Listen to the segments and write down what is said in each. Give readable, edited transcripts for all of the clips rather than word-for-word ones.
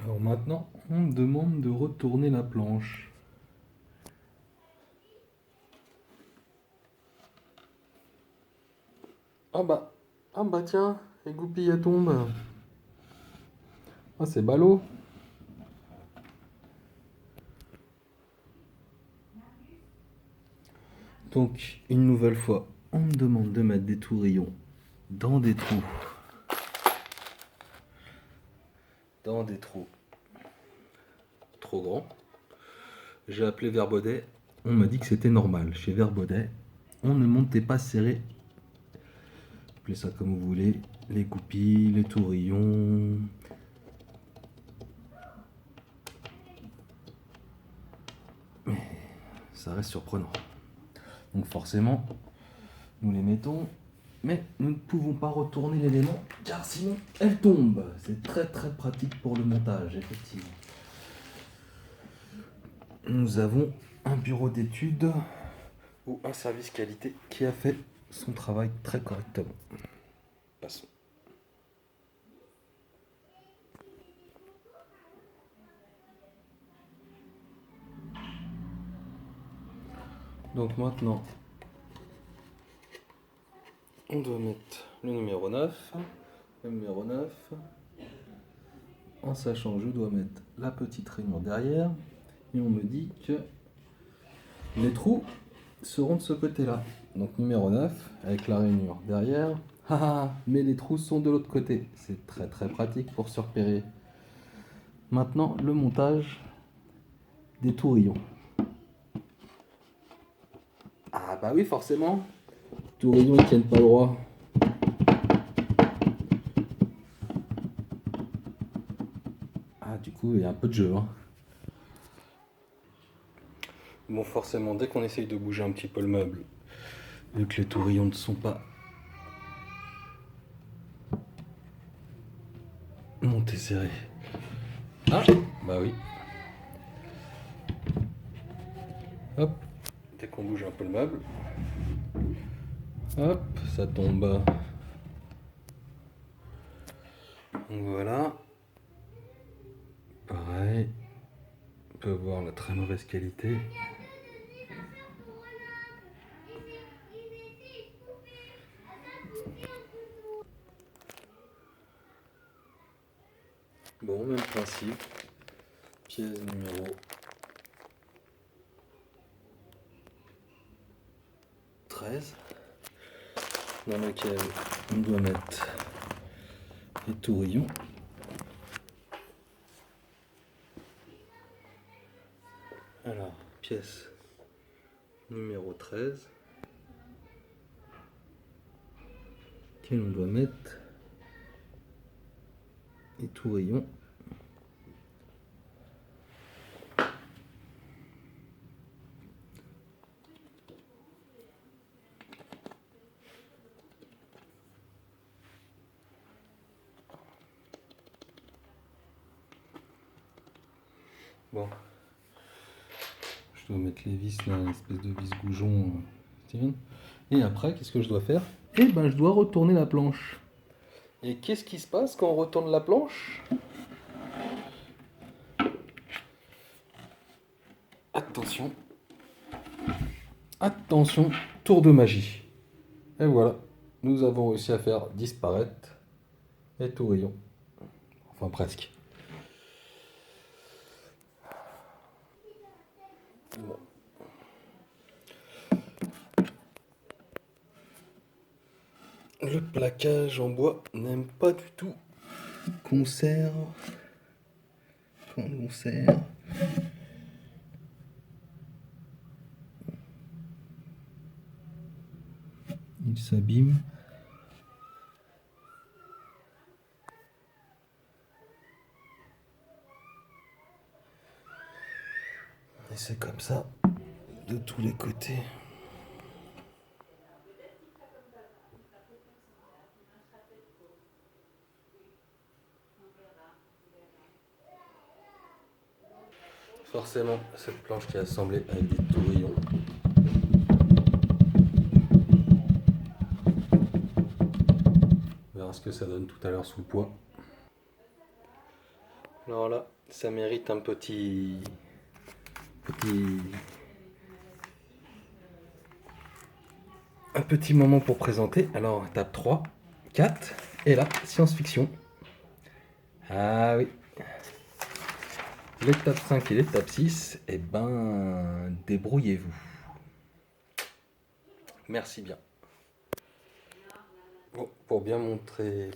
Alors maintenant, on me demande de retourner la planche. Ah bah tiens, et goupille elle tombe. Ah c'est ballot. Donc une nouvelle fois, on me demande de mettre des tourillons dans des trous. Dans des trous trop grands. J'ai appelé Verbaudet. On m'a dit que c'était normal. Chez Verbaudet, on ne montait pas serré. Appelez ça comme vous voulez. Les goupilles, les tourillons. Mais ça reste surprenant. Donc forcément, nous les mettons. Mais nous ne pouvons pas retourner l'élément car sinon elle tombe. C'est très très pratique pour le montage, effectivement. Nous avons un bureau d'études ou un service qualité qui a fait son travail très correctement. Passons. Donc maintenant, on doit mettre le numéro 9. Le numéro 9. En sachant que je dois mettre la petite rainure derrière. Et on me dit que les trous seront de ce côté-là. Donc numéro 9 avec la rainure derrière. Mais les trous sont de l'autre côté. C'est très très pratique pour se repérer. Maintenant, le montage des tourillons. Ah bah oui, forcément. Tourillons ils tiennent pas droit. Ah du coup, il y a un peu de jeu. Hein. Bon, forcément, dès qu'on essaye de bouger un petit peu le meuble, vu que les tourillons ne sont pas montés serrés. Ah bah oui. Hop, dès qu'on bouge un peu le meuble, hop, ça tombe. Donc voilà. Pareil. On peut voir la très mauvaise qualité. Bon, même principe. Pièce numéro 13, dans laquelle on doit mettre les tourillons. Alors, pièce numéro 13, laquelle on doit mettre les tourillons. Bon, je dois mettre les vis là, une espèce de vis goujon. Et après, qu'est-ce que je dois faire? Eh ben, je dois retourner la planche. Et qu'est-ce qui se passe quand on retourne la planche? Attention. Attention, tour de magie. Et voilà, nous avons réussi à faire disparaître les tourillons. Enfin, presque. Bon. Le plaquage en bois n'aime pas du tout qu'on serre. Quand on serre. Il s'abîme. Et c'est comme ça de tous les côtés. Forcément, cette planche qui est assemblée avec des tourillons. On verra ce que ça donne tout à l'heure sous le poids. Alors là, ça mérite petit, un petit moment pour présenter. Alors, étape 3, 4, et là, science-fiction. Ah oui. L'étape 5 et l'étape 6, eh ben, débrouillez-vous. Merci bien. Bon, pour bien montrer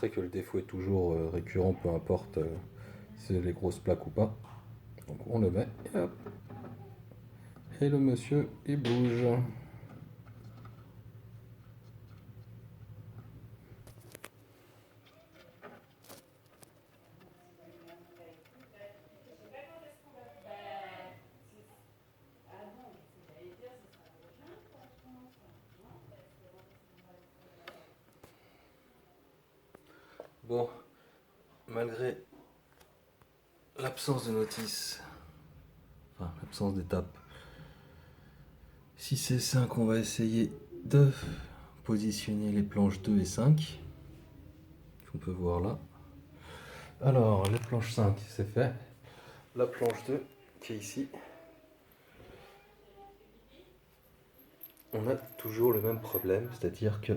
que le défaut est toujours récurrent, peu importe si c'est les grosses plaques ou pas. Donc on le met, et hop. Et le monsieur, il bouge. Bon, malgré l'absence de notice, enfin l'absence d'étape 6 et 5, on va essayer de positionner les planches 2 et 5, qu'on peut voir là. Alors, les planches 5, c'est fait. La planche 2, qui est ici. On a toujours le même problème, c'est-à-dire que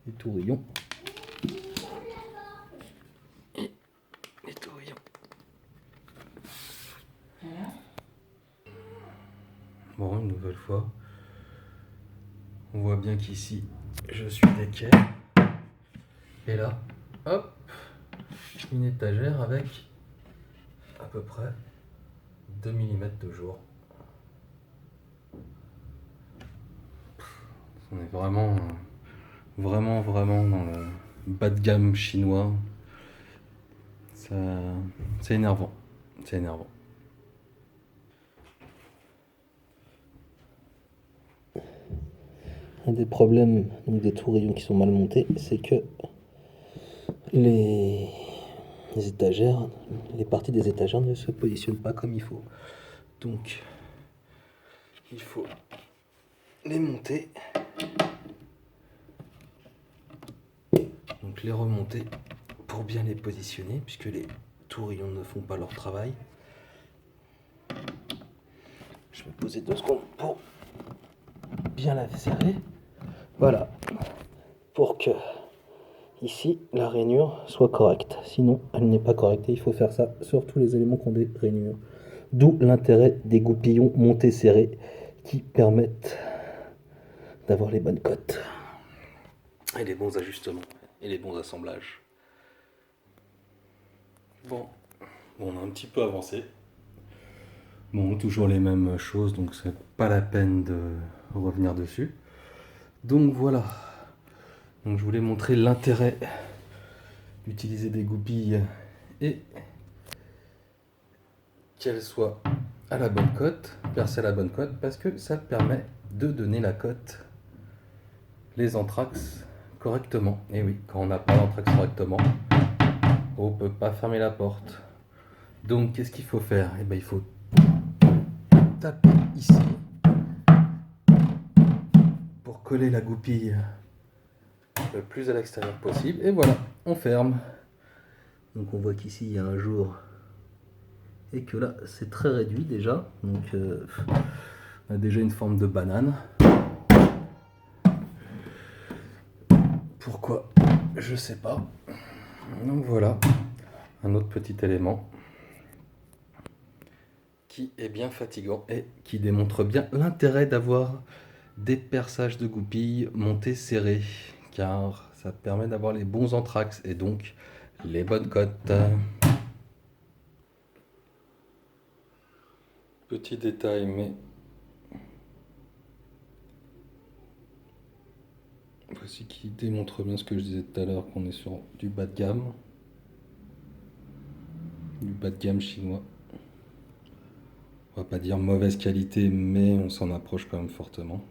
les tourillons les tourillons. Bon, une nouvelle fois, on voit bien qu'ici, je suis d'équerre. Et là, hop, une étagère avec à peu près 2 mm de jour. On est vraiment dans le bas de gamme chinois. Ça, c'est énervant. C'est énervant. Un des problèmes donc, des tourillons qui sont mal montés, c'est que les étagères, les parties des étagères ne se positionnent pas comme il faut. Donc, il faut les monter, donc les remonter pour bien les positionner, puisque les tourillons ne font pas leur travail. Je vais poser 2 secondes pour bien la serrer. Voilà, pour que ici la rainure soit correcte. Sinon, elle n'est pas correcte et il faut faire ça sur tous les éléments qui ont des rainures. D'où l'intérêt des goupillons montés serrés qui permettent d'avoir les bonnes cotes et les bons ajustements et les bons assemblages. Bon, on a un petit peu avancé. Bon, toujours les mêmes choses, donc c'est pas la peine de revenir dessus. Donc voilà. Donc je voulais montrer l'intérêt d'utiliser des goupilles et qu'elles soient à la bonne cote, percées à la bonne cote, parce que ça permet de donner la cote, les entraxes correctement. Et oui, quand on n'a pas l'entraxe correctement, on ne peut pas fermer la porte. Donc qu'est-ce qu'il faut faire? Eh bien, il faut taper ici pour coller la goupille le plus à l'extérieur possible. Et voilà, on ferme. Donc on voit qu'ici il y a un jour et que là c'est très réduit déjà. Donc on a déjà une forme de banane. Pourquoi? Je sais pas. Donc voilà, un autre petit élément qui est bien fatigant et qui démontre bien l'intérêt d'avoir des perçages de goupilles montés serrés, car ça permet d'avoir les bons entraxes et donc les bonnes cotes. Petit détail, mais voici qui démontre bien ce que je disais tout à l'heure, qu'on est sur du bas de gamme chinois. On va pas dire mauvaise qualité, mais on s'en approche quand même fortement.